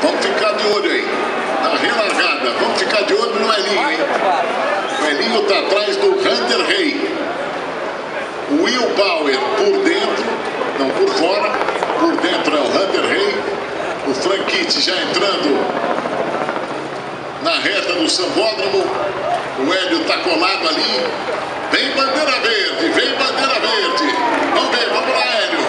Vamos ficar de olho aí. Na relargada. Vamos ficar de olho no Elinho, hein? O Elinho tá atrás do Hunter Rey. O Will Power por dentro, não por fora. Por dentro é o Hunter Rey. O Frank Kitt já entrando na reta do Sambódromo. O Hélio tá colado ali. Vem bandeira verde, vem bandeira verde. Vamos ver, vamos lá, Hélio.